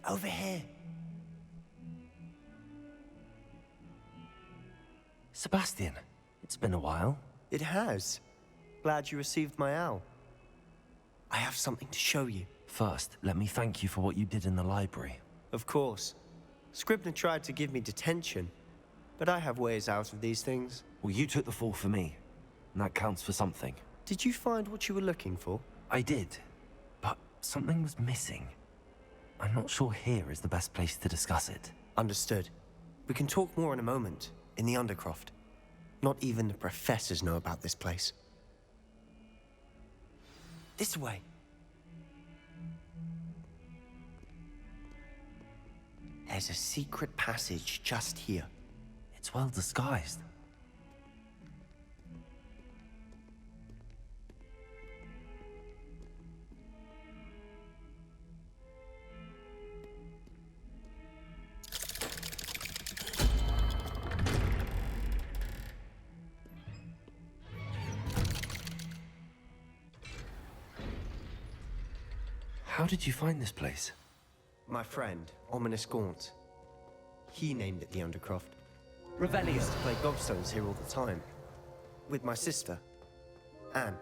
Over here. Sebastian, it's been a while. It has. Glad you received my owl. I have something to show you. First, let me thank you for what you did in the library. Of course. Scribner tried to give me detention, but I have ways out of these things. Well, you took the fall for me, and that counts for something. Did you find what you were looking for? I did, but something was missing. I'm not sure here is the best place to discuss it. Understood. We can talk more in a moment, in the Undercroft. Not even the professors know about this place. This way. There's a secret passage just here. It's well disguised. How did you find this place? My friend, Ominous Gaunt. He named it the Undercroft. Ravelli used to play gobstones here all the time. With my sister, Anne.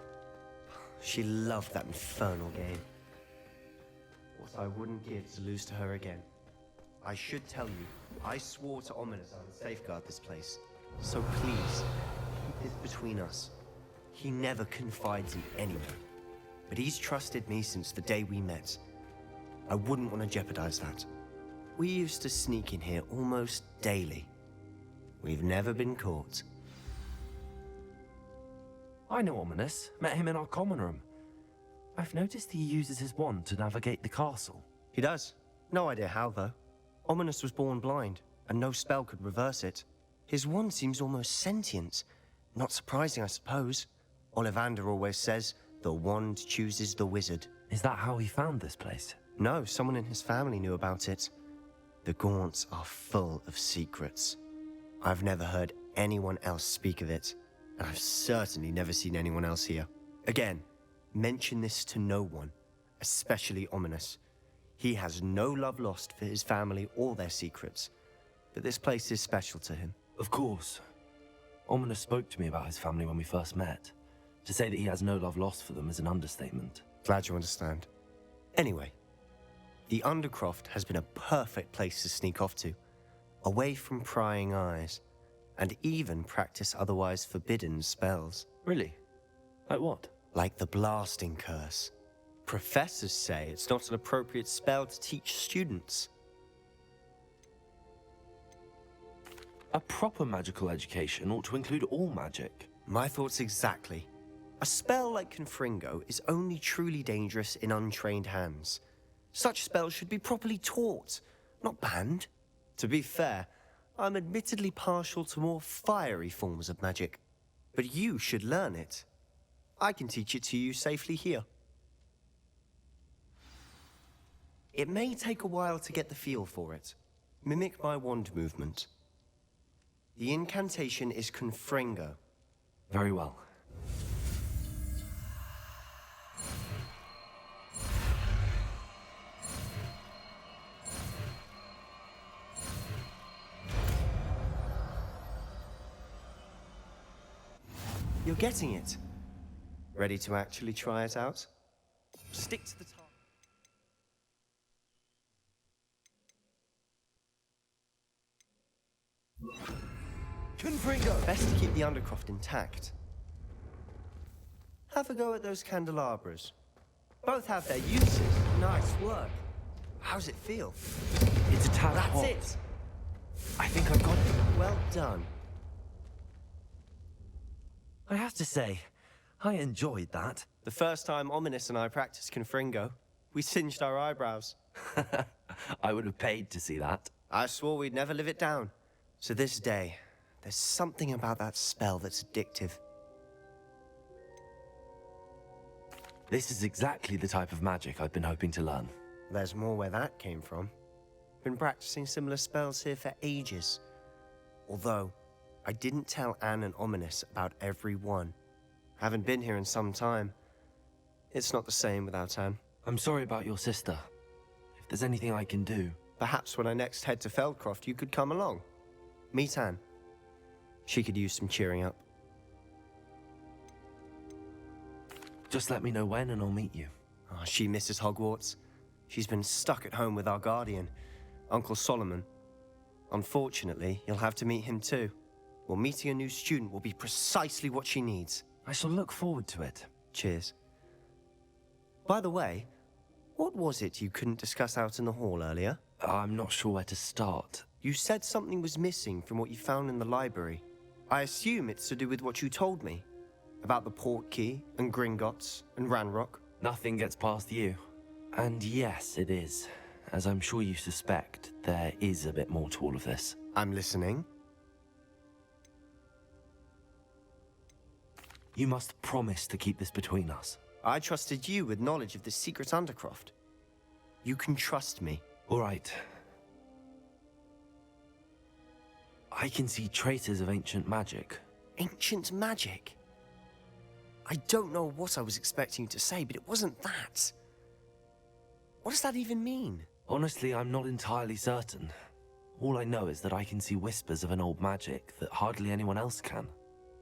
She loved that infernal game. What I wouldn't give to lose to her again. I should tell you, I swore to Ominous I would safeguard this place. So please, keep this between us. He never confides in anyone. But he's trusted me since the day we met. I wouldn't want to jeopardize that. We used to sneak in here almost daily. We've never been caught. I know Ominous. Met him in our common room. I've noticed he uses his wand to navigate the castle. He does. No idea how, though. Ominous was born blind, and no spell could reverse it. His wand seems almost sentient. Not surprising, I suppose. Ollivander always says, the wand chooses the wizard. Is that how he found this place? No, someone in his family knew about it. The Gaunts are full of secrets. I've never heard anyone else speak of it, and I've certainly never seen anyone else here. Again, mention this to no one, especially Ominous. He has no love lost for his family or their secrets, but this place is special to him. Of course. Ominous spoke to me about his family when we first met. To say that he has no love lost for them is an understatement. Glad you understand. Anyway, the Undercroft has been a perfect place to sneak off to, away from prying eyes, and even practice otherwise forbidden spells. Really? Like what? Like the blasting curse. Professors say it's not an appropriate spell to teach students. A proper magical education ought to include all magic. My thoughts exactly. A spell like Confringo is only truly dangerous in untrained hands. Such spells should be properly taught, not banned. To be fair, I'm admittedly partial to more fiery forms of magic, but you should learn it. I can teach it to you safely here. It may take a while to get the feel for it. Mimic my wand movement. The incantation is Confringo. Very well. You're getting it. Ready to actually try it out? Stick to the target. Confringo! Best to keep the Undercroft intact. Have a go at those candelabras. Both have their uses. Nice work. How's it feel? It's a tad That's hot. it! I think I've got it. Well done. I have to say, I enjoyed that. The first time Ominous and I practiced Confringo, we singed our eyebrows. I would have paid to see that. I swore we'd never live it down. To this day, there's something about that spell that's addictive. This is exactly the type of magic I've been hoping to learn. There's more where that came from. Been practicing similar spells here for ages. Although, I didn't tell Anne and Ominous about every one. Haven't been here in some time. It's not the same without Anne. I'm sorry about your sister. If If there's anything I can do... Perhaps when I next head to Feldcroft, you could come along. Meet Anne. She could use some cheering up. Just let me know when and I'll meet you. Oh, she misses Hogwarts. She's been stuck at home with our guardian, Uncle Solomon. Unfortunately, you'll have to meet him too. Well, meeting a new student will be precisely what she needs. I shall look forward to it. Cheers. By the way, what was it you couldn't discuss out in the hall earlier? I'm not sure where to start. You said something was missing from what you found in the library. I assume it's to do with what you told me. About the Portkey, and Gringotts, and Ranrock. Nothing gets past you. And yes, it is. As I'm sure you suspect, there is a bit more to all of this. I'm listening. You must promise to keep this between us. I trusted you with knowledge of the secret Undercroft. You can trust me. All right. I can see traces of ancient magic. Ancient magic? I don't know what I was expecting you to say, but it wasn't that. What does that even mean? Honestly, I'm not entirely certain. All I know is that I can see whispers of an old magic that hardly anyone else can.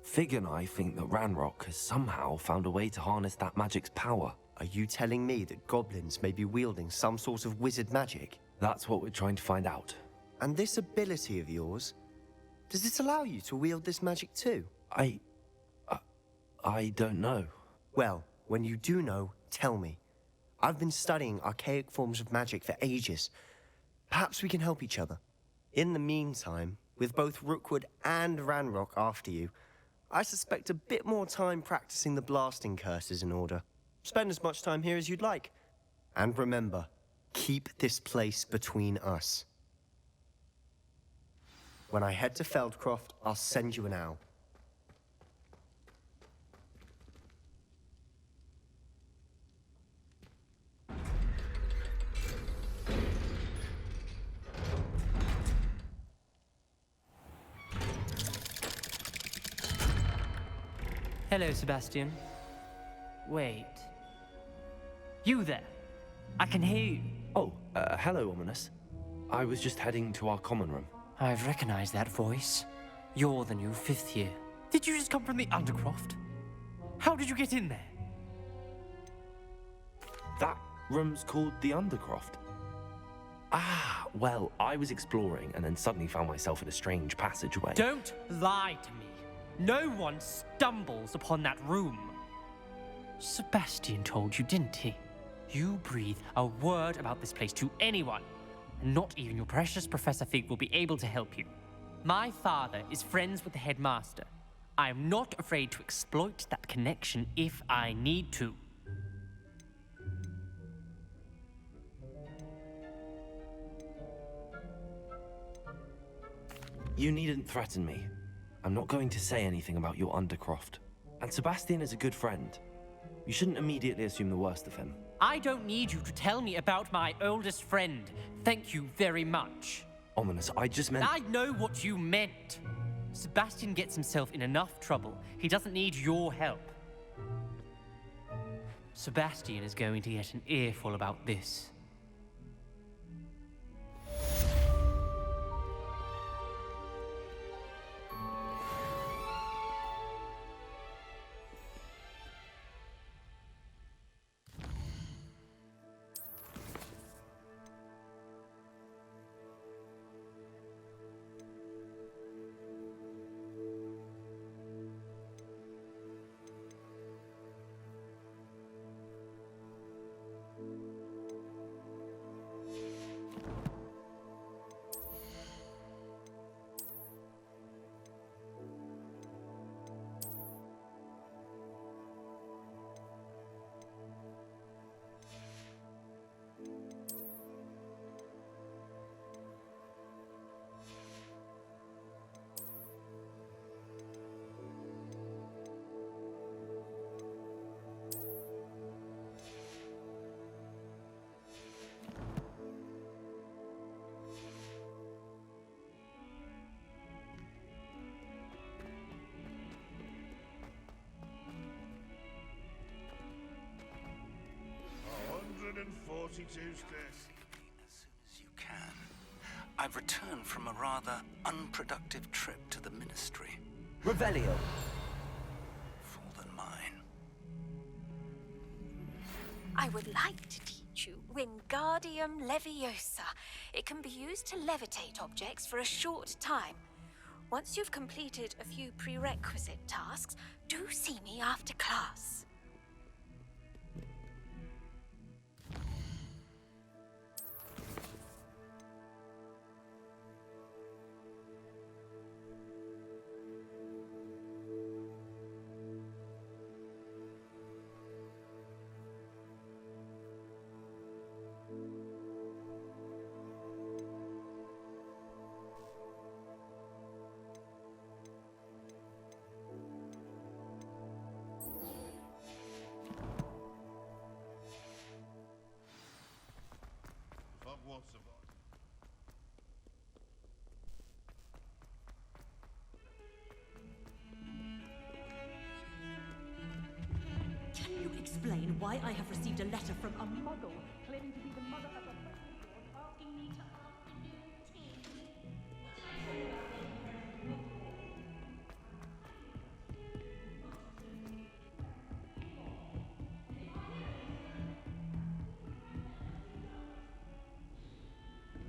Fig and I think that Ranrock has somehow found a way to harness that magic's power. Are you telling me that goblins may be wielding some sort of wizard magic? That's what we're trying to find out. And this ability of yours, does it allow you to wield this magic too? I don't know. Well, when you do know, tell me. I've been studying archaic forms of magic for ages. Perhaps we can help each other. In the meantime, with both Rookwood and Ranrock after you, I suspect a bit more time practicing the blasting curse is in order. Spend as much time here as you'd like. And remember, keep this place between us. When I head to Feldcroft, I'll send you an owl. Hello, Sebastian. Wait. You there? I can hear you. Oh, hello, Ominous. I was just heading to our common room. I've recognized that voice. You're the new 5th year. Did you just come from the Undercroft? How did you get in there? That room's called the Undercroft. Ah, well, I was exploring and then suddenly found myself in a strange passageway. Don't lie to me. No one stumbles upon that room. Sebastian told you, didn't he? You breathe a word about this place to anyone, and not even your precious Professor Fig will be able to help you. My father is friends with the headmaster. I am not afraid to exploit that connection if I need to. You needn't threaten me. I'm not going to say anything about your Undercroft. And Sebastian is a good friend. You shouldn't immediately assume the worst of him. I don't need you to tell me about my oldest friend. Thank you very much. Ominous, I just meant... I know what you meant. Sebastian gets himself in enough trouble. He doesn't need your help. Sebastian is going to get an earful about this. And 42 steps. I've returned from a rather unproductive trip to the Ministry. Revelio. Than mine. I would like to teach you Wingardium Leviosa. It can be used to levitate objects for a short time. Once you've completed a few prerequisite tasks, do see me after class. Can you explain why I have received a letter from a muggle claiming to be the mother of a asking me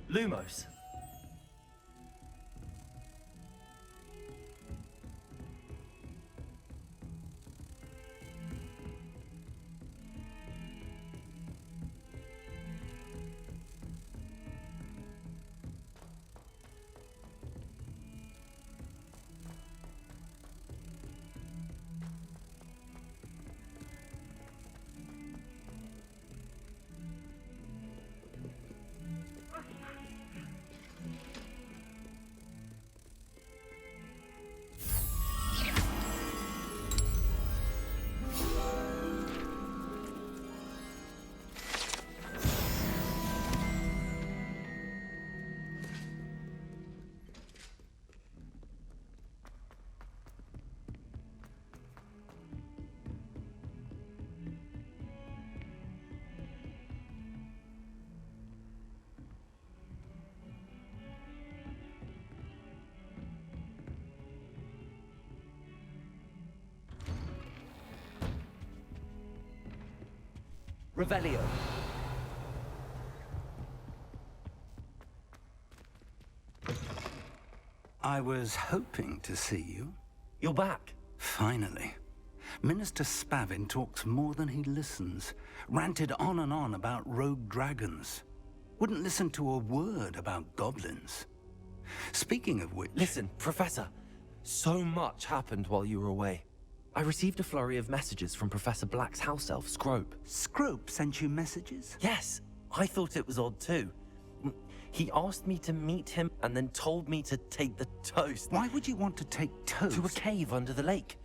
to Lumos. Revelio. I was hoping to see you. You're back. Finally. Minister Spavin talks more than he listens. Ranted on and on about rogue dragons. Wouldn't listen to a word about goblins. Speaking of which... Listen, Professor. So much happened while you were away. I received a flurry of messages from Professor Black's house elf, Scrope. Scrope sent you messages? Yes, I thought it was odd too. He asked me to meet him and then told me to take the toast. Why would you want to take toast? To a cave under the lake.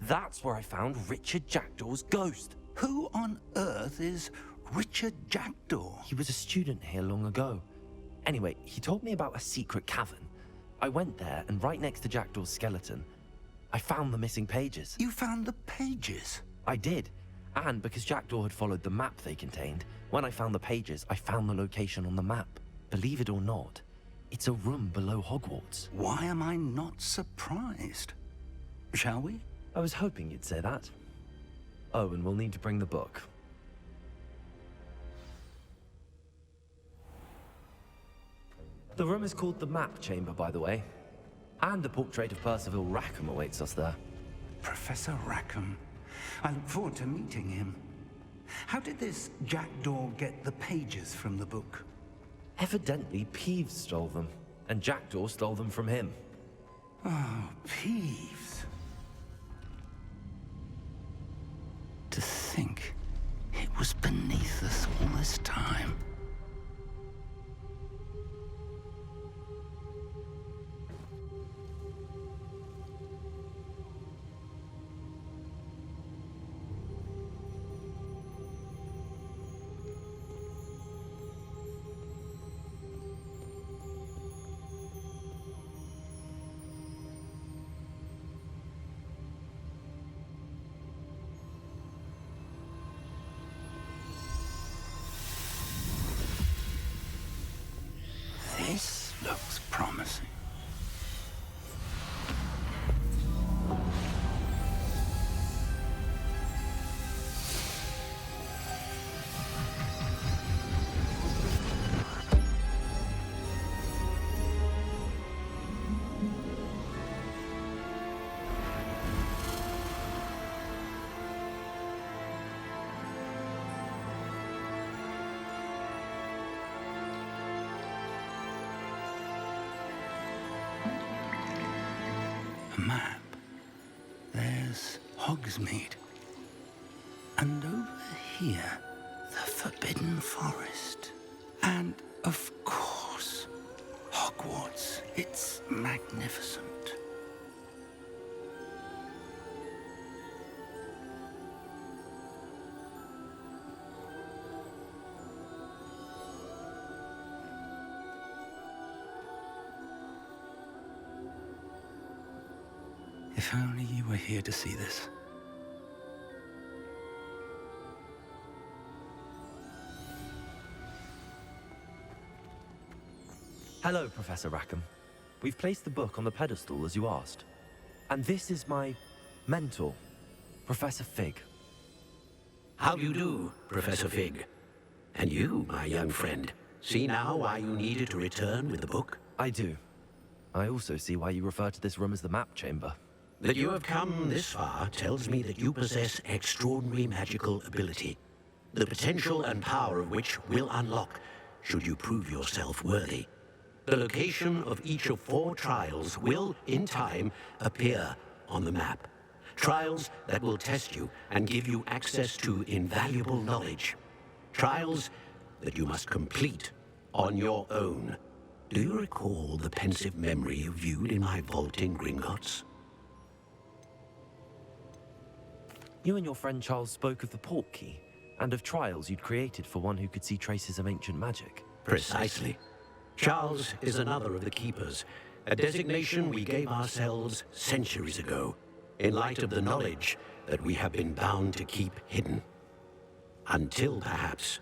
That's where I found Richard Jackdaw's ghost. Who on earth is Richard Jackdaw? He was a student here long ago. Anyway, he told me about a secret cavern. I went there, and right next to Jackdaw's skeleton, I found the missing pages. You found the pages? I did. And because Jackdaw had followed the map they contained, when I found the pages, I found the location on the map. Believe it or not, it's a room below Hogwarts. Why am I not surprised? Shall we? I was hoping you'd say that. Oh, and we'll need to bring the book. The room is called the Map Chamber, by the way. And the portrait of Percival Rackham awaits us there. Professor Rackham. I look forward to meeting him. How did this Jackdaw get the pages from the book? Evidently, Peeves stole them, and Jackdaw stole them from him. Oh, Peeves. To think it was beneath us all this time. map, there's Hogsmeade. And over here, the Forbidden Forest. And, of course, Hogwarts. It's magnificent. If only you were here to see this. Hello, Professor Rackham. We've placed the book on the pedestal as you asked. And this is my mentor, Professor Fig. How do you do, Professor Fig? And you, my young friend, see now why you needed to return with the book? I do. I also see why you refer to this room as the map chamber. That you have come this far tells me that you possess extraordinary magical ability, the potential and power of which will unlock should you prove yourself worthy. The location of each of 4 trials will, in time, appear on the map. Trials that will test you and give you access to invaluable knowledge. Trials that you must complete on your own. Do you recall the pensive memory you viewed in my vault in Gringotts? You and your friend Charles spoke of the Portkey, and of trials you'd created for one who could see traces of ancient magic. Precisely. Charles is another of the Keepers, a designation we gave ourselves centuries ago, in light of the knowledge that we have been bound to keep hidden. Until perhaps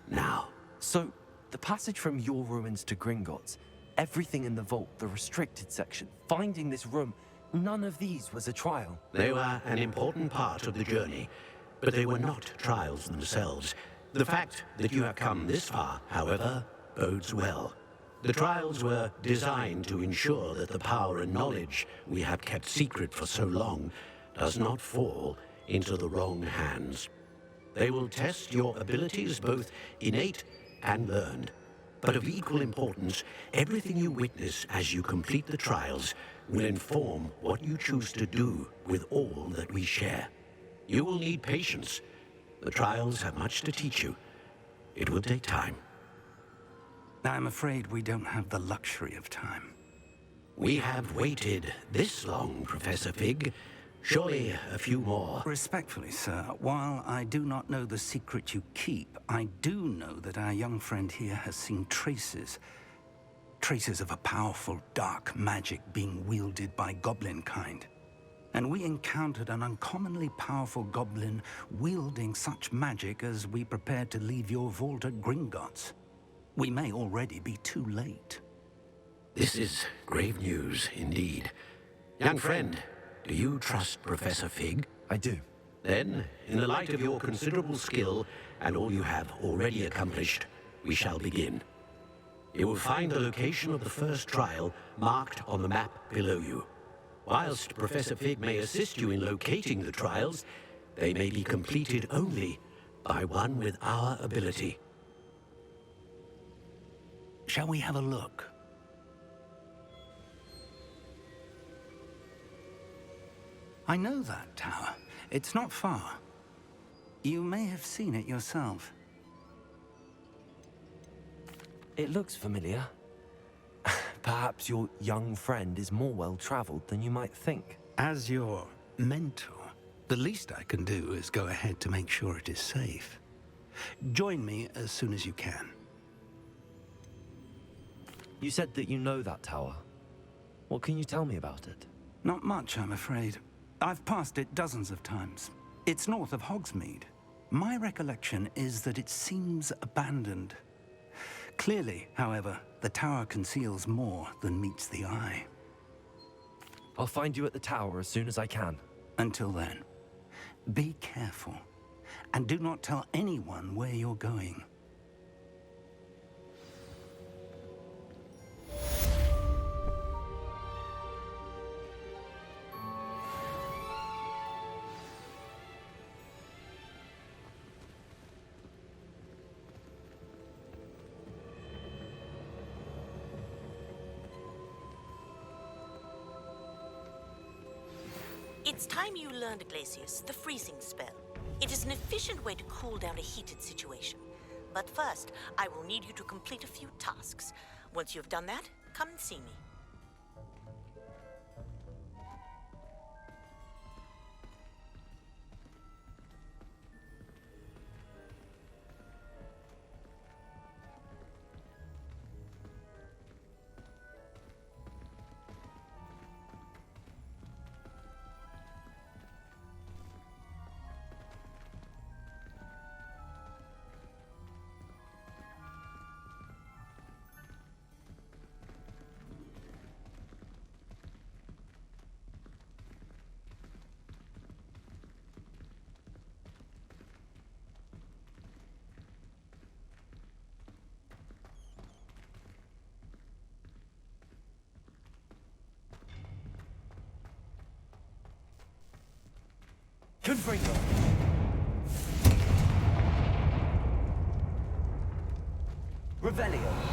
now. So, the passage from your ruins to Gringotts, everything in the vault, the restricted section, finding this room, none of these was a trial. They were an important part of the journey, but they were not trials themselves. The fact that you have come this far, however, bodes well. The trials were designed to ensure that the power and knowledge we have kept secret for so long does not fall into the wrong hands. They will test your abilities, both innate and learned. But of equal importance, everything you witness as you complete the trials will inform what you choose to do with all that we share. You will need patience. The trials have much to teach you. It will take time. I'm afraid we don't have the luxury of time. We have waited this long, Professor Fig. Surely a few more. Respectfully, sir, while I do not know the secret you keep, I do know that our young friend here has seen traces of a powerful dark magic being wielded by goblin kind. And we encountered an uncommonly powerful goblin wielding such magic as we prepared to leave your vault at Gringotts. We may already be too late. This is grave news indeed. Young friend, do you trust Professor Fig? I do. Then, in the light of your considerable skill and all you have already accomplished, we shall begin. You will find the location of the first trial marked on the map below you. Whilst Professor Fig may assist you in locating the trials, they may be completed only by one with our ability. Shall we have a look? I know that tower. It's not far. You may have seen it yourself. It looks familiar. Perhaps your young friend is more well-traveled than you might think. As your mentor, the least I can do is go ahead to make sure it is safe. Join me as soon as you can. You said that you know that tower. What can you tell me about it? Not much, I'm afraid. I've passed it dozens of times. It's north of Hogsmeade. My recollection is that it seems abandoned. Clearly, however, the tower conceals more than meets the eye. I'll find you at the tower as soon as I can. Until then, be careful, and do not tell anyone where you're going. It's time you learned, Glacius, the freezing spell. It is an efficient way to cool down a heated situation. But first, I will need you to complete a few tasks. Once you've done that, come and see me. Confringo! Revelio!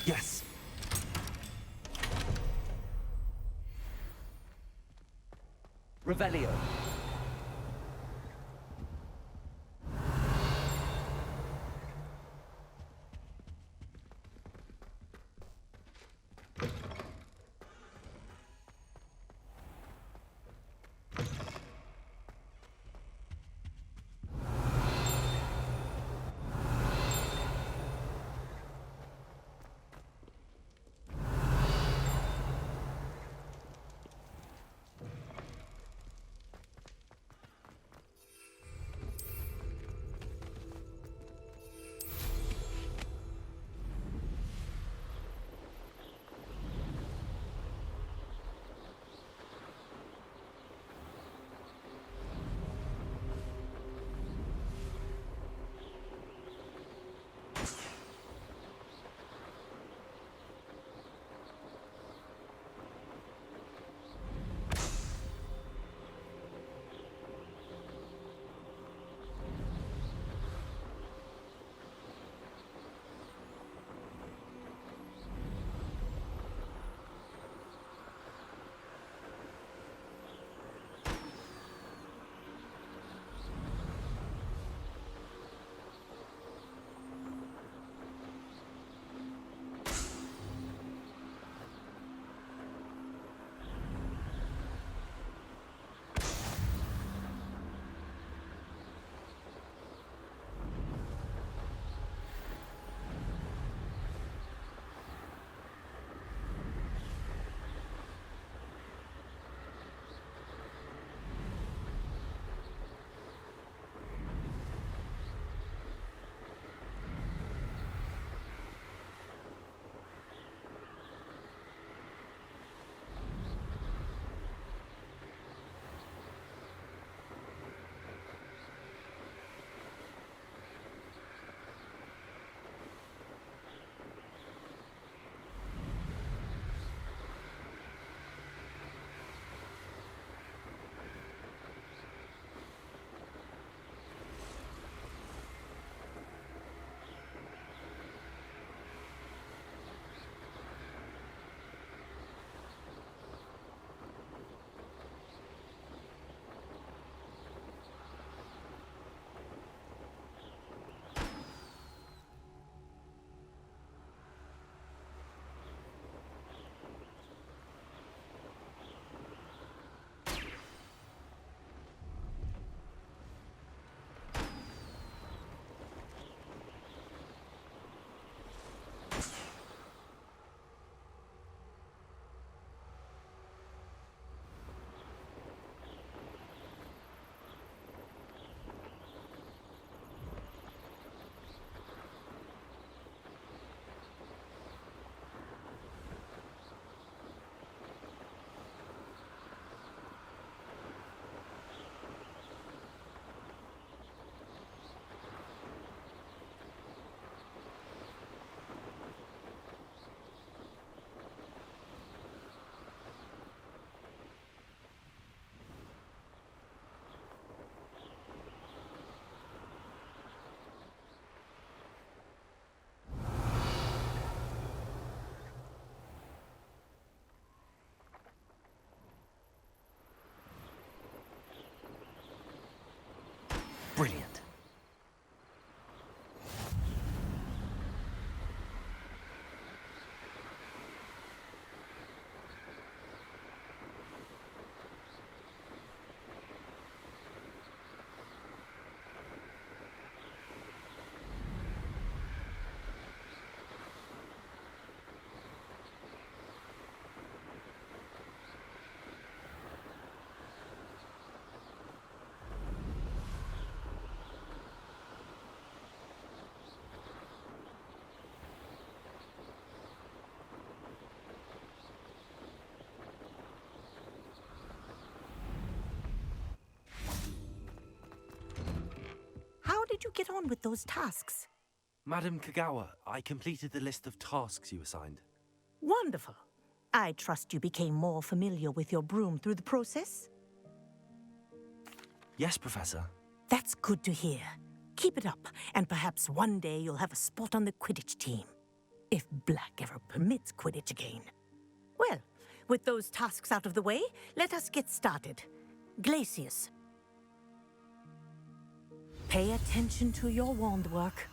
Yes! Revelio! get on with those tasks? Madam Kagawa, I completed the list of tasks you assigned. Wonderful. I trust you became more familiar with your broom through the process? Yes, Professor. That's good to hear. Keep it up, and perhaps one day you'll have a spot on the Quidditch team. If Black ever permits Quidditch again. Well, with those tasks out of the way, let us get started. Glacius. Pay attention to your wand work.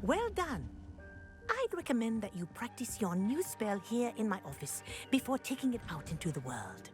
Well done. I'd recommend that you practice your new spell here in my office before taking it out into the world.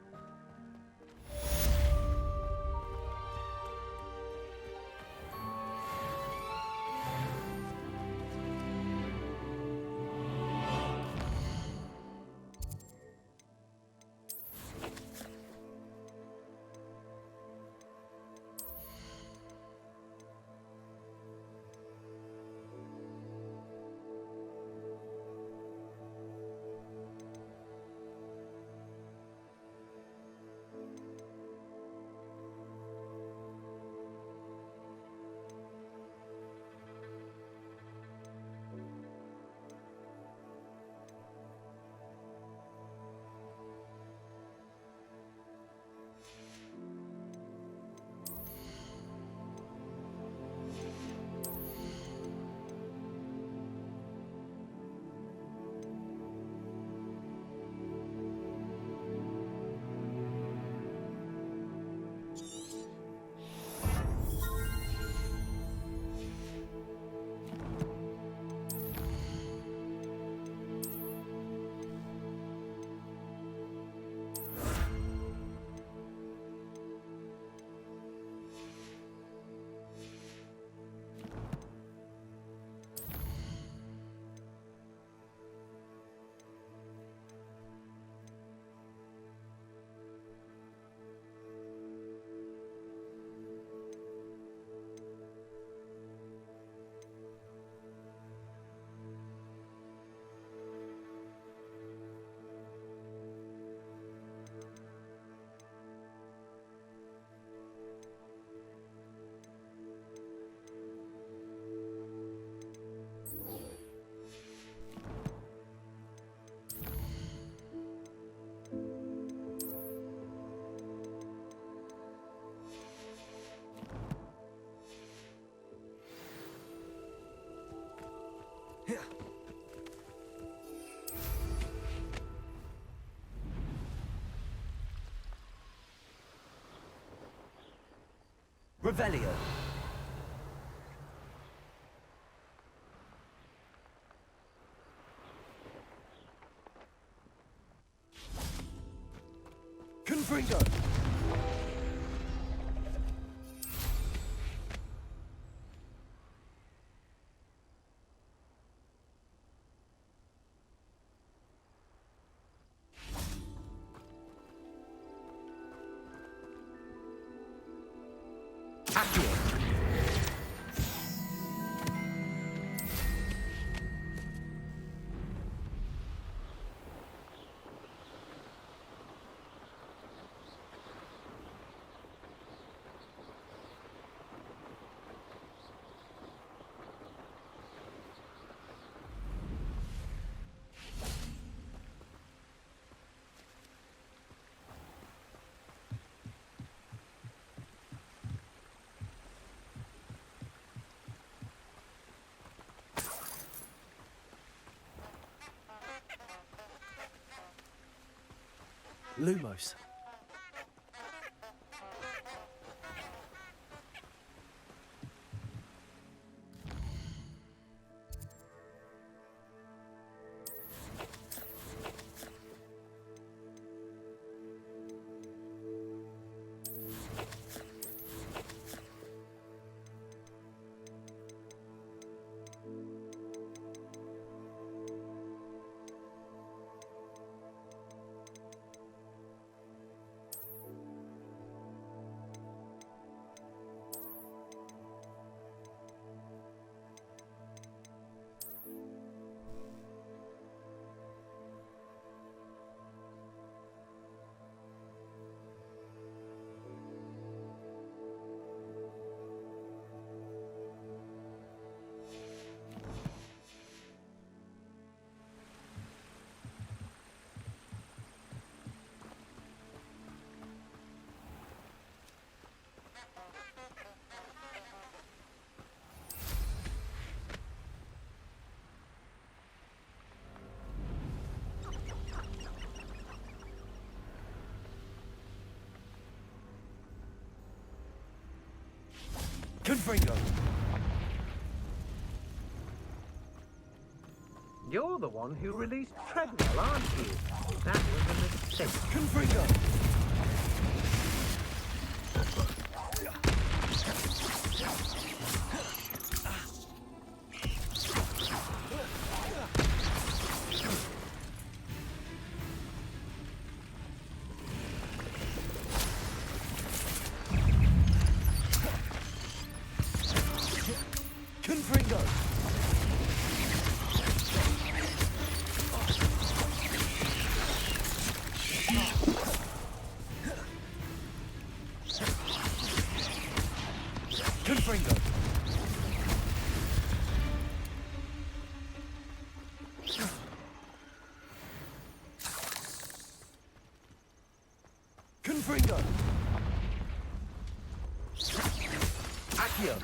Revelio. Confringo. Accio. Lumos. Confringo! You're the one who released Treadwell, aren't you? That was a mistake. Confringo! Confringo! Confringo! Confringo! Accio!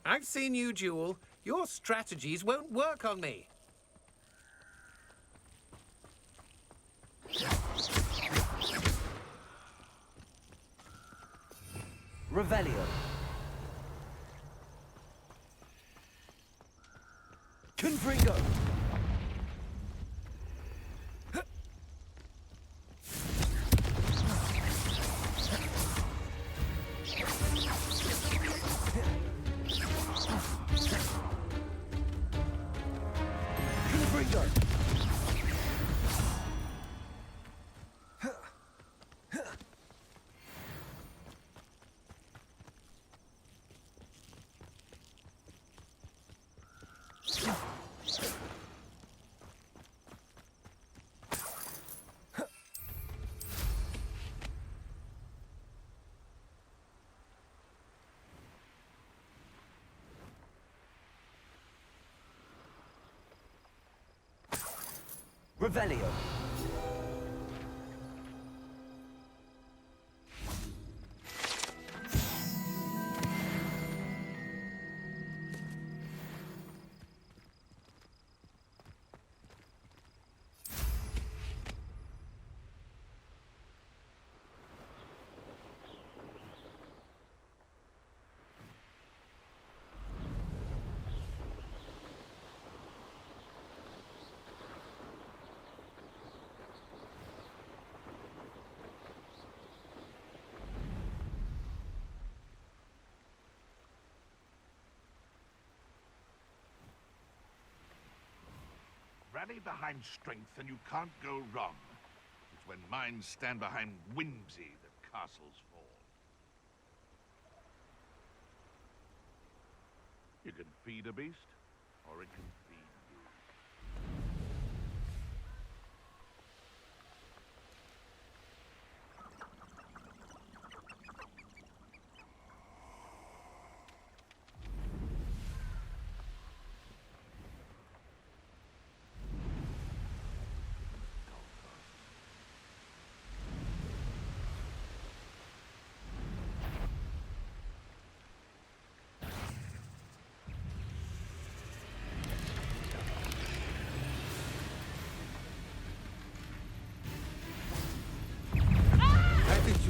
I've seen you duel. Your strategies won't work on me. Revelio! Confringo! Confringo! Revelio! Rally behind strength and you can't go wrong. It's when minds stand behind whimsy that castles fall. You can feed a beast, or it can feed you.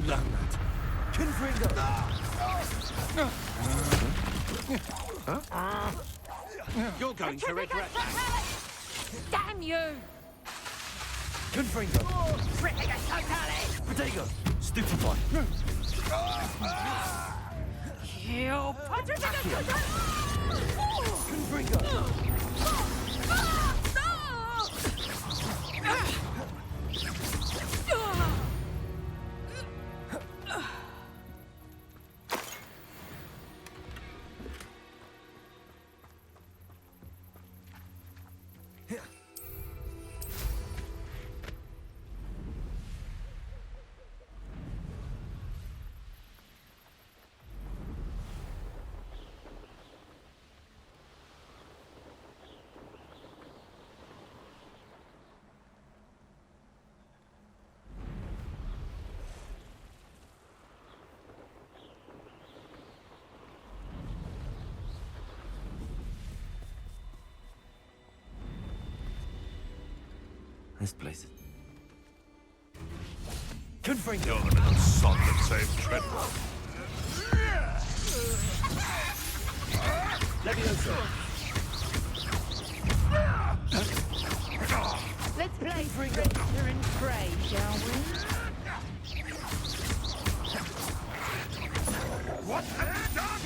Learn that. Confringo! You're going to regret that. Damn you! Confringo! Protego! Stupefy! You Confringo! This place. Confringo! You're the little sod that saved Treadwell. Leviosa! Let's play Trickster and Prey, shall we? What have you done?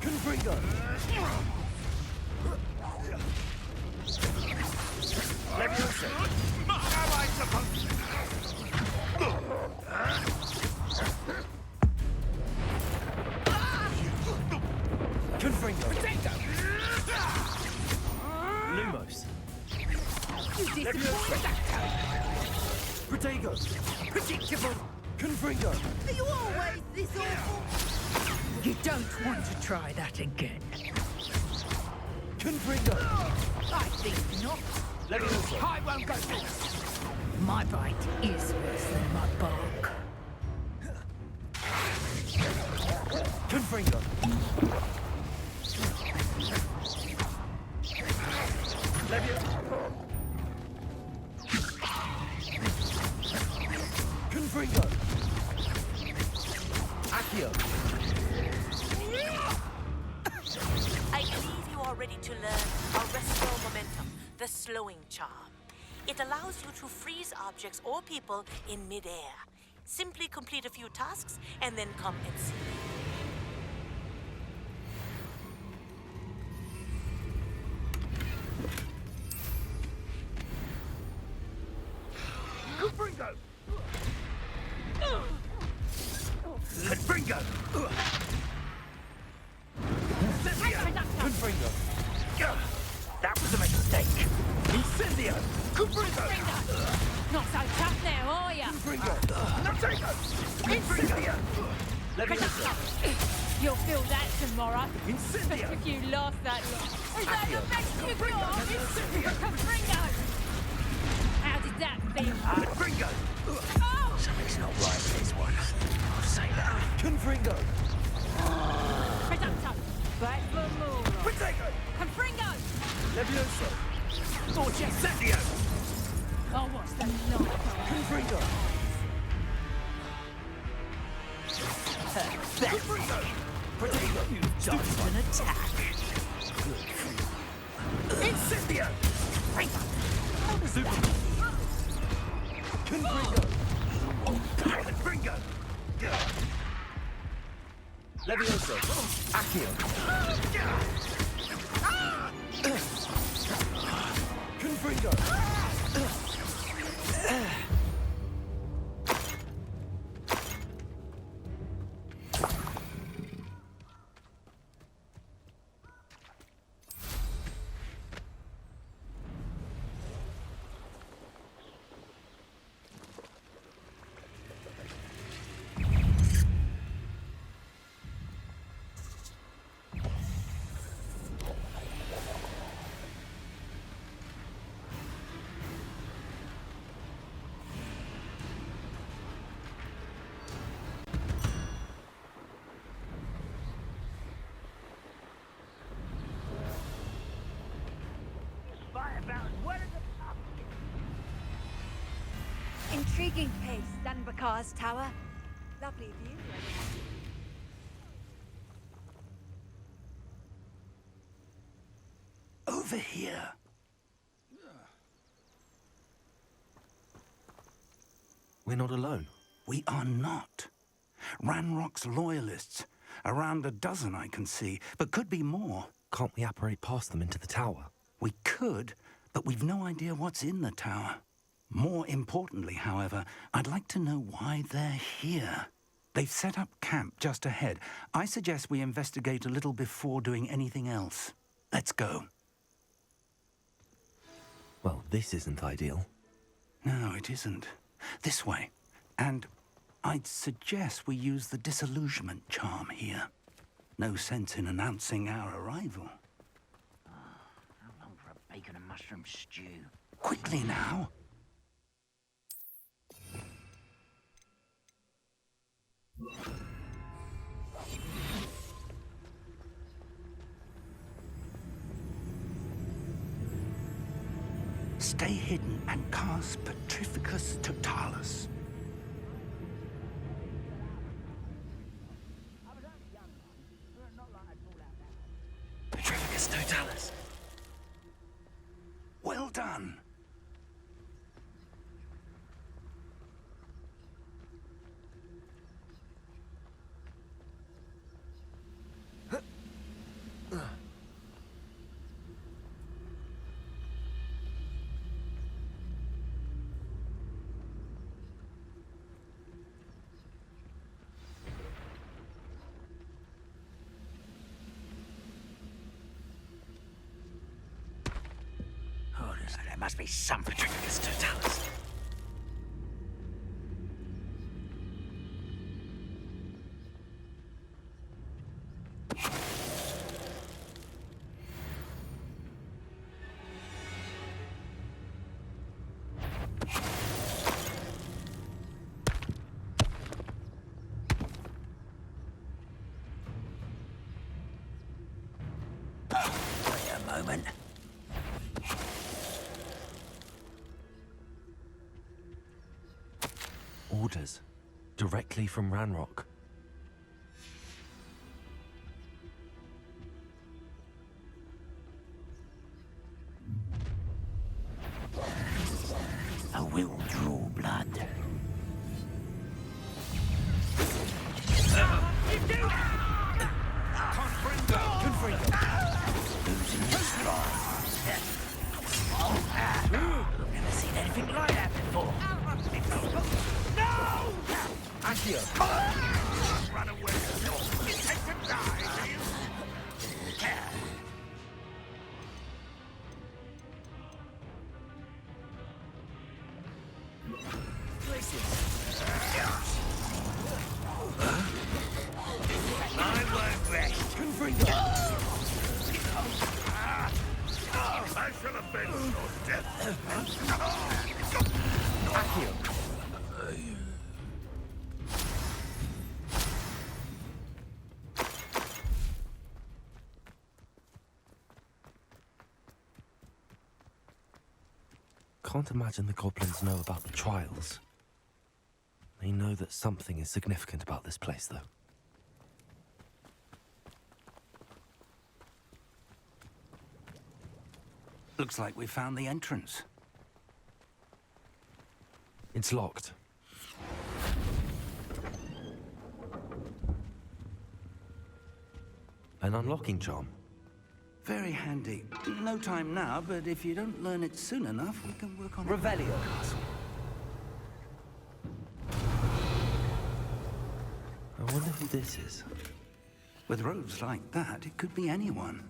Confringo! Leviosa! Am I supposed to? Confringo! Lumos! Leviosa! Protego! Predictable! Confringo! Are you always this awful? You don't want to try that again. Confringo! I think not. Leviosa! I won't go next. My bite is worse than my bark. Confringo! Leviosa! Confringo! Accio! I believe you are ready to learn Arresto Momentum, the slowing charm. It allows you to freeze objects or people in midair. Simply complete a few tasks and then come and see me. Confringo! Confringo! Confringo! That was a mistake! Incendio! Confringo! Not so tough now, are ya? Confringo! Incendio! Leviosa! You'll feel that tomorrow. Incendio! If you last that long. Is that Accio. the best you've got? Confringo! How did that feel? Confringo! Oh! Something's not right with this one. I'll say that. Confringo! Predacto! Back for more. Protego! Confringo! Leviosa! Incendio! Oh, what's the night? Confringo! Confringo! Protego! Dodged an attack. Incendio! Super! Confringo! Confringo! Leviosa! Accio! Confringo! Intriguing place, Danbakar's tower. Lovely view. Over here. We're not alone. We are not. Ranrock's loyalists. Around a dozen I can see, but could be more. Can't we apparate past them into the tower? We could, but we've no idea what's in the tower. More importantly, however, I'd like to know why they're here. They've set up camp just ahead. I suggest we investigate a little before doing anything else. Let's go. Well, this isn't ideal. No, it isn't. This way. And I'd suggest we use the disillusionment charm here. No sense in announcing our arrival. How long for a bacon and mushroom stew? Quickly now. Stay hidden and cast Petrificus Totalis. done. There must be something to this to tell us. Wait a moment. Orders. Directly from Ranrock. I will draw blood. Losing your stride. I've never seen anything like that before. No! Accio! Run away! You take to die, do you? I won't rest. I shall avenge your death. Accio! Can't imagine the goblins know about the trials. They know that something is significant about this place, though. Looks like we found the entrance. It's locked. An unlocking charm. Very handy. No time now, but if you don't learn it soon enough, we can work on Revelio. I wonder who this is. With robes like that, it could be anyone.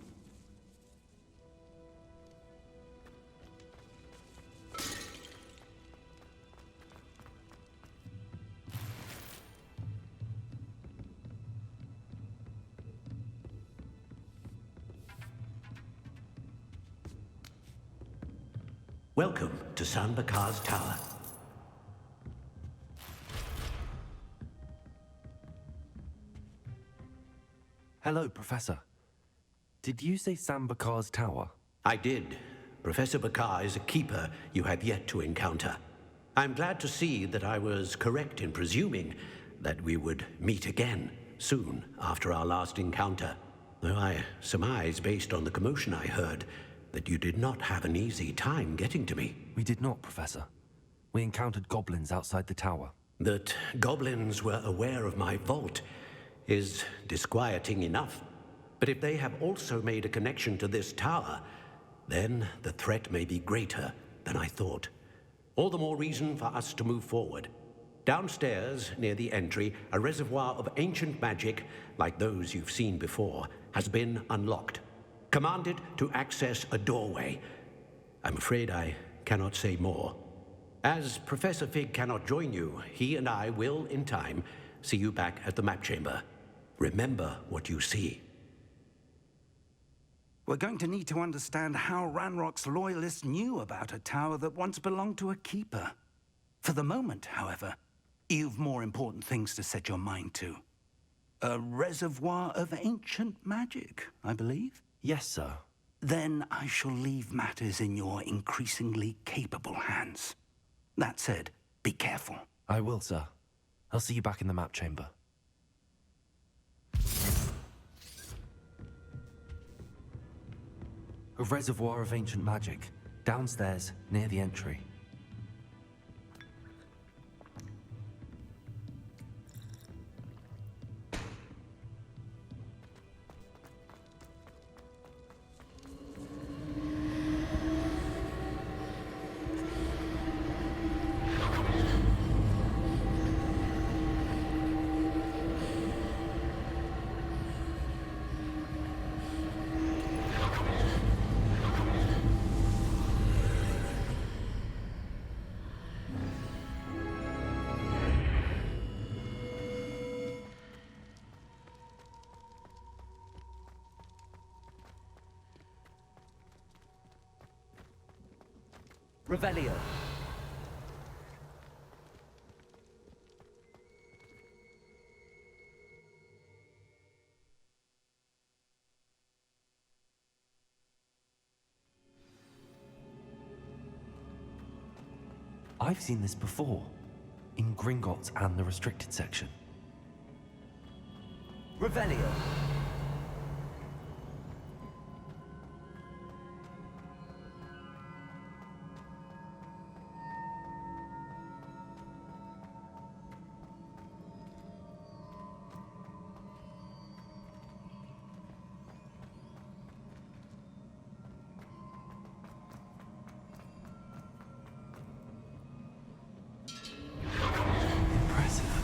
Welcome to San Bakar's Tower. Hello, Professor. Did you say Sam Bakar's tower? I did. Professor Bakar is a keeper you have yet to encounter. I'm glad to see that I was correct in presuming that we would meet again soon after our last encounter. Though I surmise, based on the commotion I heard, that you did not have an easy time getting to me. We did not, Professor. We encountered goblins outside the tower. That goblins were aware of my vault is disquieting enough. But if they have also made a connection to this tower, then the threat may be greater than I thought. All the more reason for us to move forward. Downstairs, near the entry, a reservoir of ancient magic, like those you've seen before, has been unlocked. Commanded to access a doorway. I'm afraid I cannot say more. As Professor Fig cannot join you, he and I will, in time, see you back at the map chamber. Remember what you see. We're going to need to understand how Ranrock's loyalists knew about a tower that once belonged to a keeper. For the moment, however, you've more important things to set your mind to. A reservoir of ancient magic, I believe? Yes, sir. Then I shall leave matters in your increasingly capable hands. That said, be careful. I will, sir. I'll see you back in the map chamber. A reservoir of ancient magic. Downstairs, near the entry. Revelio. I've seen this before, in Gringotts and the restricted section. Revelio. Impressive.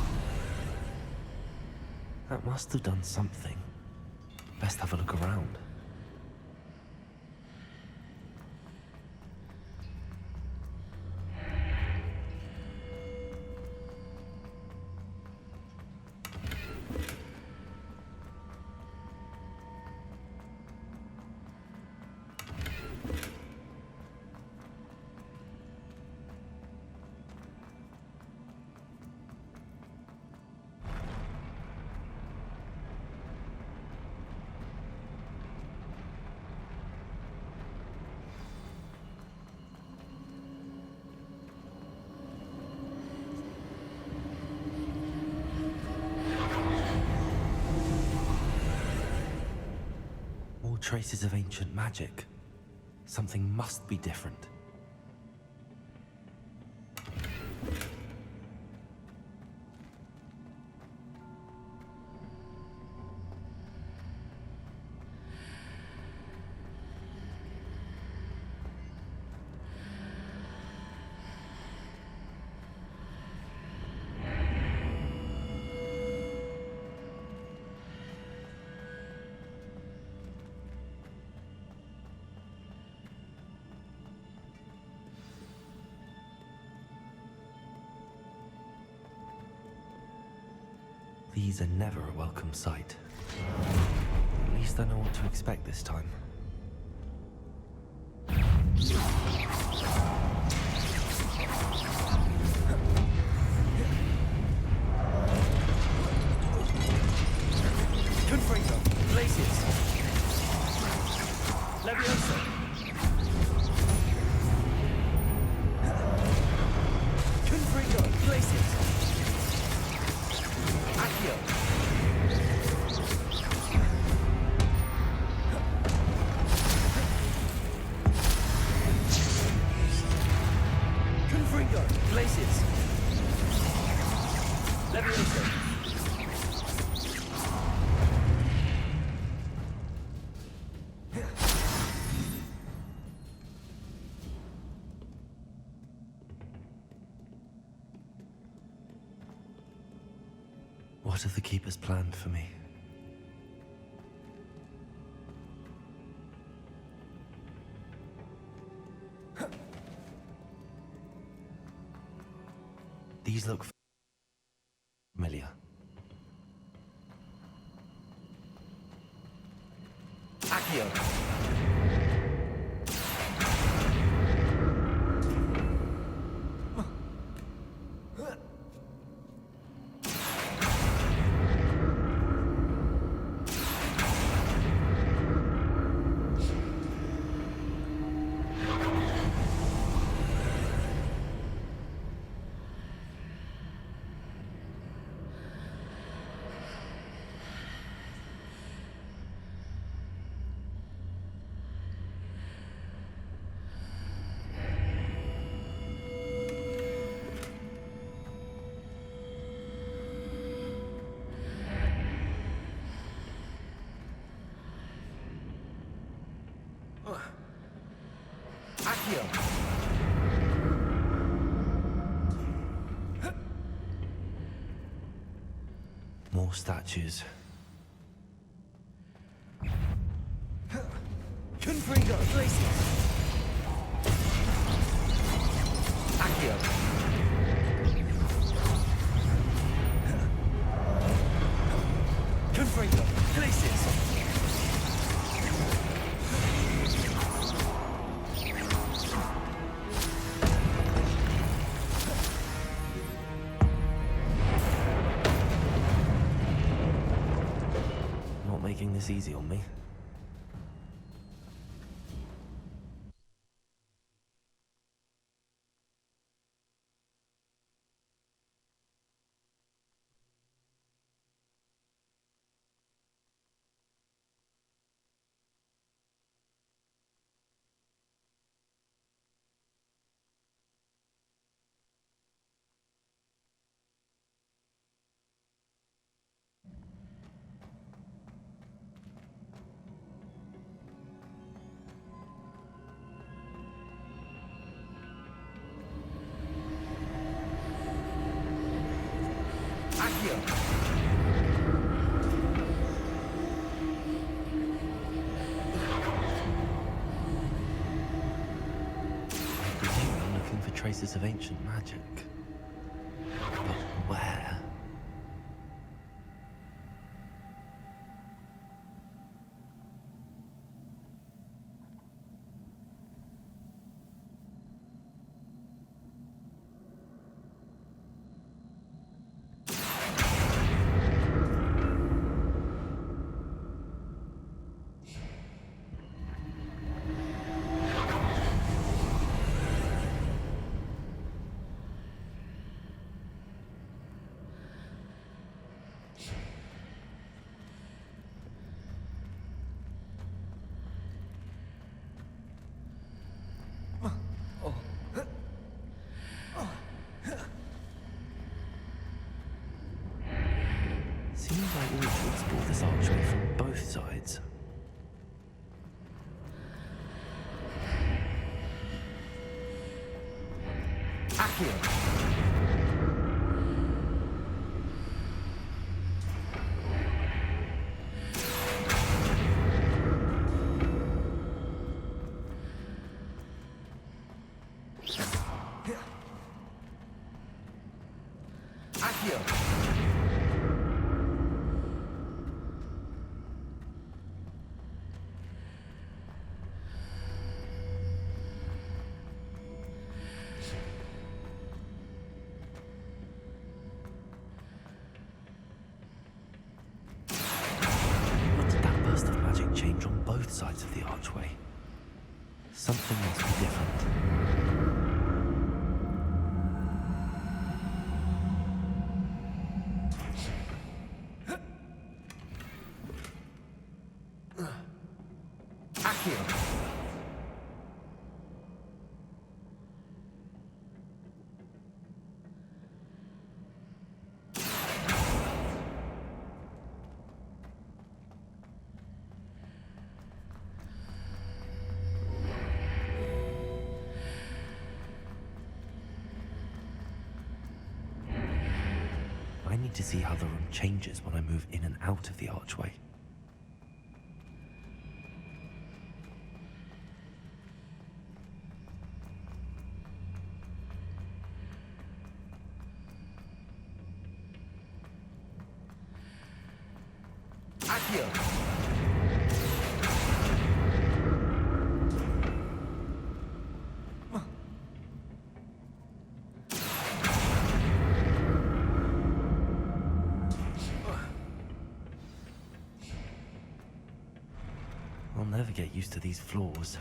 That must have done something. Best have a look around. More traces of ancient magic. Something must be different. These are never a welcome sight. At least I know what to expect this time. Confringo. Glaciers. Leviosa. Confringo. Glaciers. Accio. Confringo. Glaciers. Leviosa. What have the Keepers planned for me? These look familiar. Accio. More statues. Confringo, Glacius! Accio! Confringo, Glacius! Not making this easy on me. I presume I'm looking for traces of ancient magic. But where? Seems like we need to explore this archway from both sides. What did that burst of magic change on both sides of the archway? Something must be different. I need to see how the room changes when I move in and out of the archway. I'll never get used to these floors.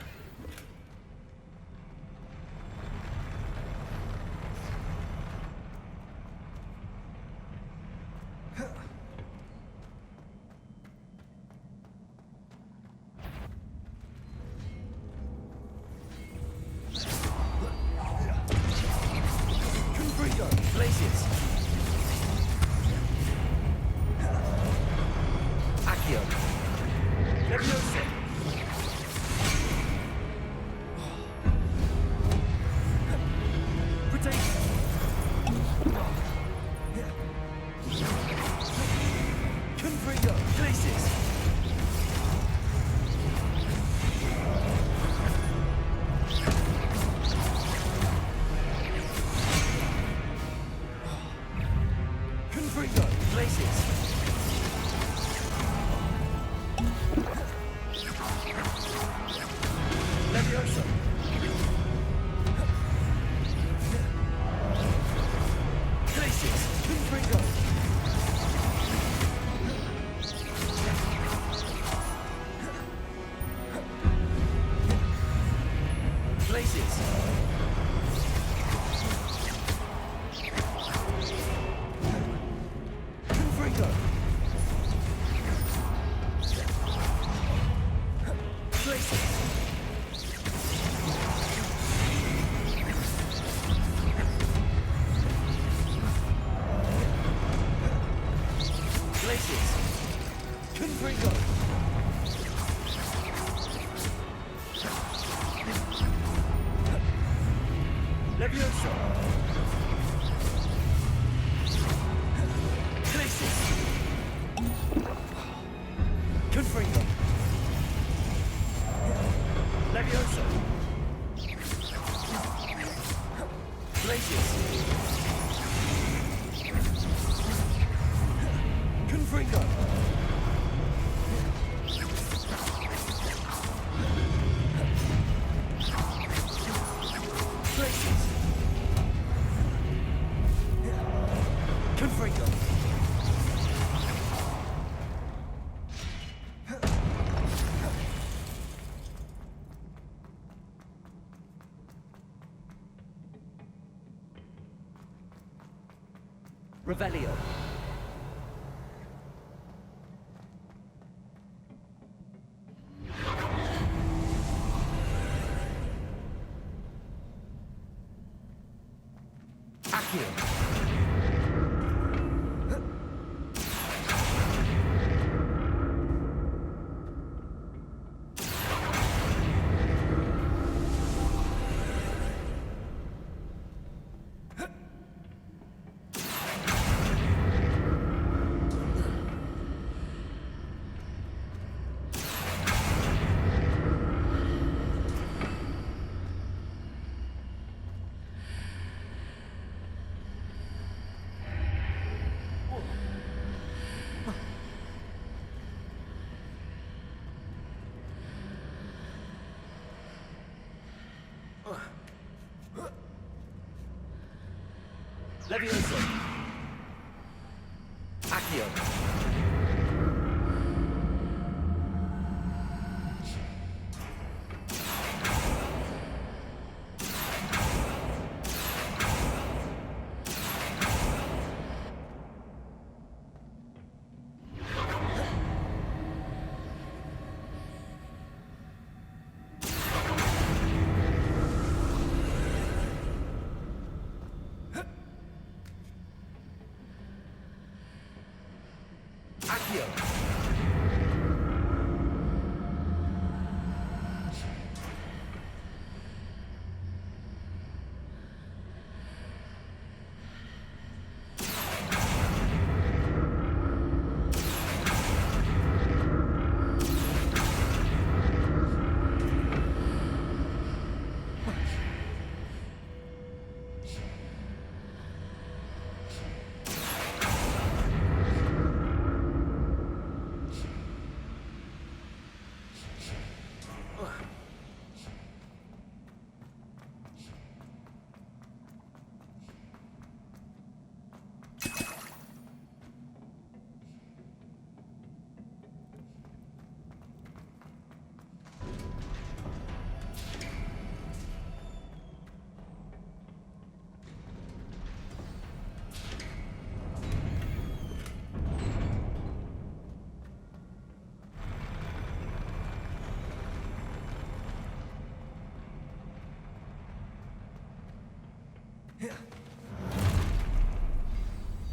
Revelio. Accio. Levioso. Accio.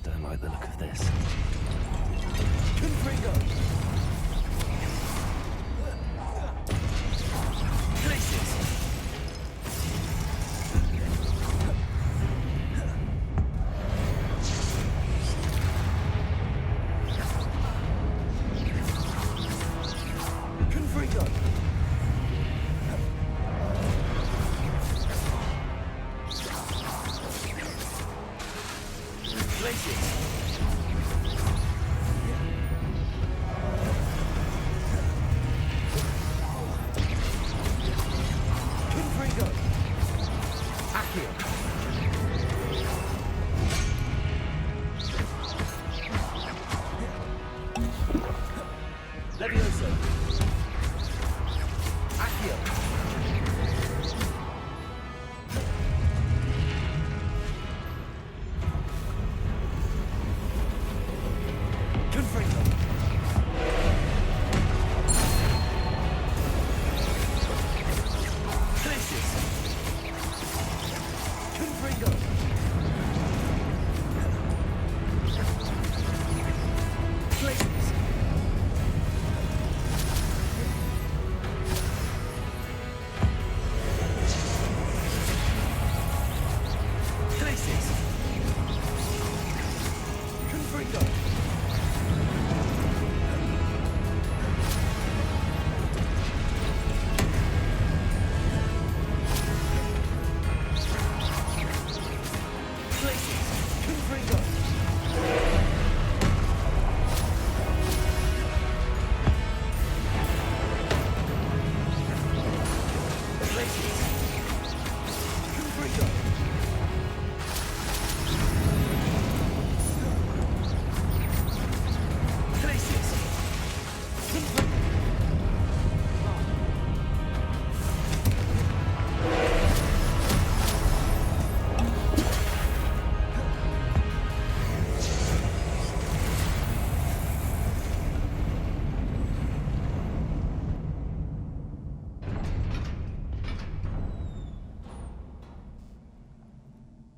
Don't like the look of this. Confringo. Places. Confringo. Levioso. Accio. we go.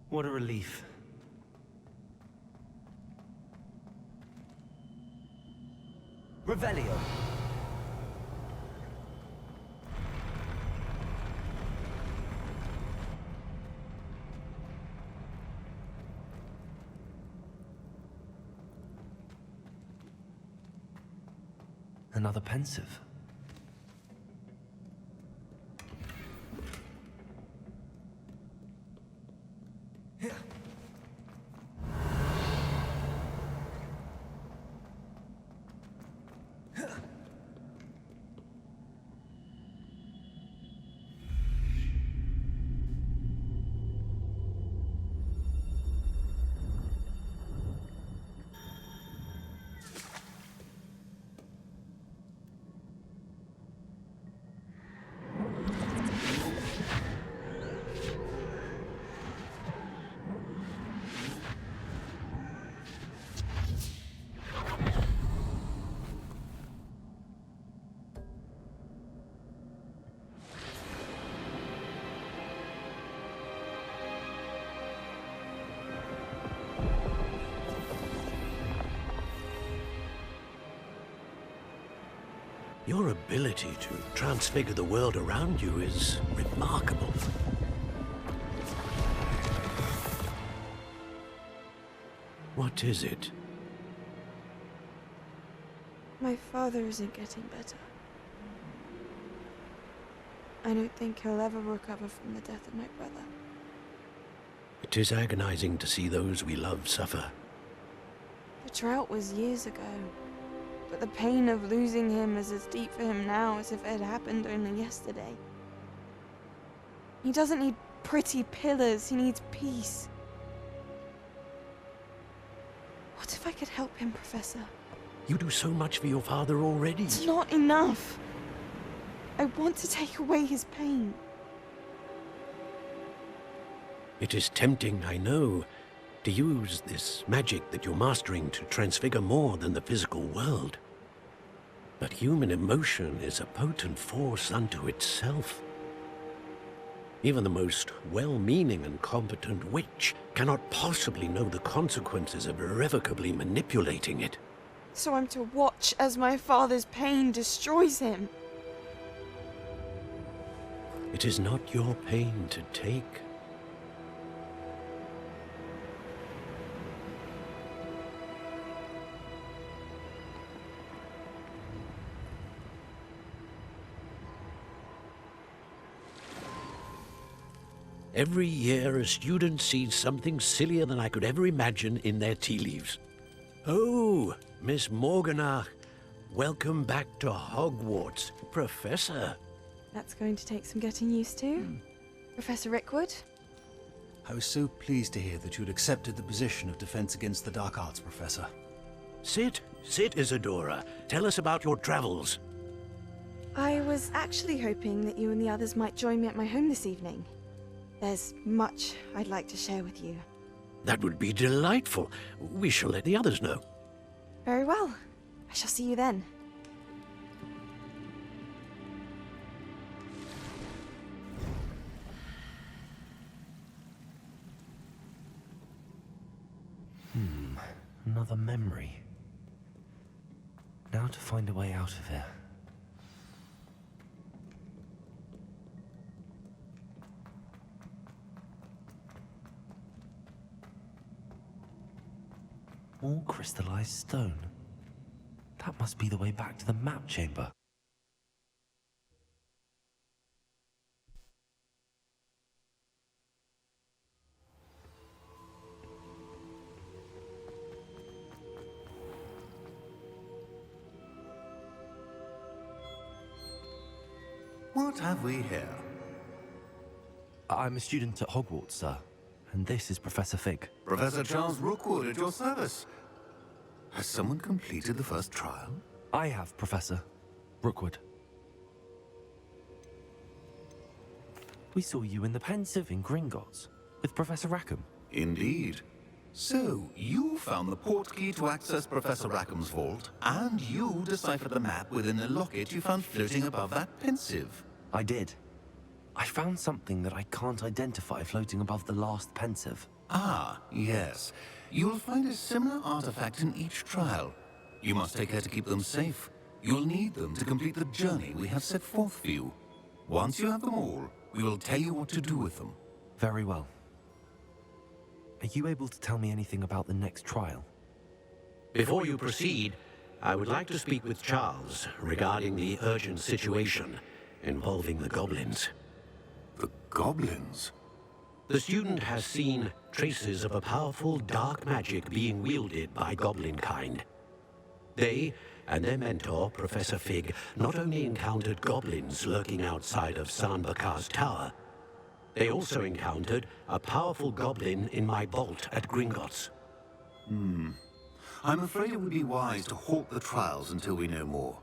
What a relief. Revelio. Another pensive. Your ability to transfigure the world around you is remarkable. What is it? My father isn't getting better. I don't think he'll ever recover from the death of my brother. It is agonizing to see those we love suffer. The drought was years ago, but the pain of losing him is as deep for him now as if it had happened only yesterday. He doesn't need pretty pillars, he needs peace. What if I could help him, Professor? You do so much for your father already. It's not enough. I want to take away his pain. It is tempting, I know, to use this magic that you're mastering to transfigure more than the physical world. But human emotion is a potent force unto itself. Even the most well-meaning and competent witch cannot possibly know the consequences of irrevocably manipulating it. So I'm to watch as my father's pain destroys him. It is not your pain to take. Every year, a student sees something sillier than I could ever imagine in their tea leaves. Oh, Miss Morganach, welcome back to Hogwarts, Professor. That's going to take some getting used to. Professor Rickwood? I was so pleased to hear that you'd accepted the position of Defense Against the Dark Arts, Professor. Sit, Isadora. Tell us about your travels. I was actually hoping that you and the others might join me at my home this evening. There's much I'd like to share with you. That would be delightful. We shall let the others know. Very well. I shall see you then. Another memory. Now to find a way out of here. All crystallized stone. That must be the way back to the map chamber. What have we here? I'm a student at Hogwarts, sir. And this is Professor Fig. Professor Charles Rookwood at your service. Has someone completed the first trial? I have, Professor Rookwood. We saw you in the Pensive in Gringotts with Professor Rackham. Indeed. So, you found the portkey to access Professor Rackham's vault, and you deciphered the map within the locket you found floating above that Pensive. I did. I found something that I can't identify floating above the last Pensive. Ah, yes. You'll find a similar artifact in each trial. You must take care to keep them safe. You'll need them to complete the journey we have set forth for you. Once you have them all, we will tell you what to do with them. Very well. Are you able to tell me anything about the next trial? Before you proceed, I would like to speak with Charles regarding the urgent situation involving the goblins. The goblins? The student has seen traces of a powerful dark magic being wielded by goblin kind. They and their mentor, Professor Fig, not only encountered goblins lurking outside of Sanbakar's tower, they also encountered a powerful goblin in my vault at Gringotts. I'm afraid it would be wise to halt the trials until we know more.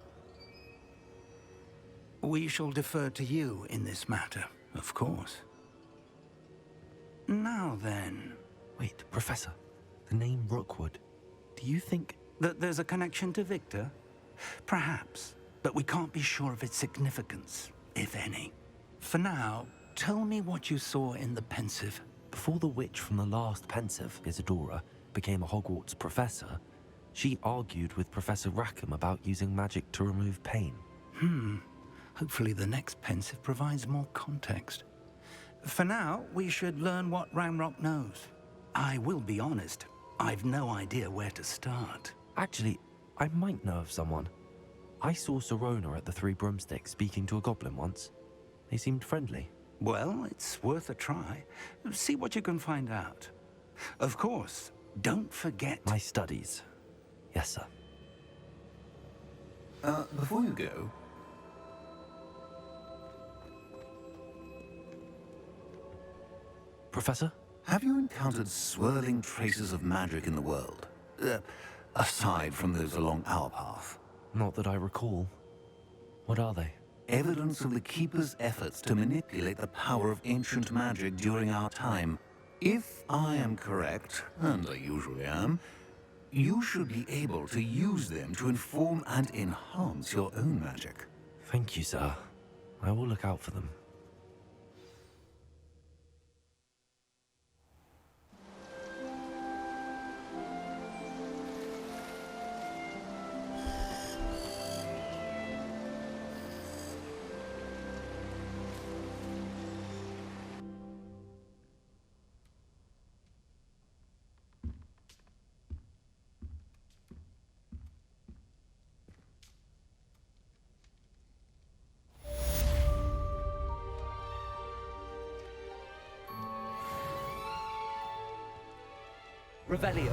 We shall defer to you in this matter, of course. Now then... Wait, Professor. The name Rookwood. Do you think... that there's a connection to Victor? Perhaps, but we can't be sure of its significance, if any. For now, tell me what you saw in the Pensive. Before the witch from the last Pensive, Isadora, became a Hogwarts professor, she argued with Professor Rackham about using magic to remove pain. Hopefully the next Pensive provides more context. For now, we should learn what Ranrock knows. I will be honest, I've no idea where to start. Actually, I might know of someone. I saw Serona at the Three Broomsticks speaking to a goblin once. They seemed friendly. Well, it's worth a try. See what you can find out. Of course, don't forget... My studies. Yes, sir. Before you go... Professor? Have you encountered swirling traces of magic in the world? Aside from those along our path? Not that I recall. What are they? Evidence of the Keeper's efforts to manipulate the power of ancient magic during our time. If I am correct, and I usually am, you should be able to use them to inform and enhance your own magic. Thank you, sir. I will look out for them. Revelio.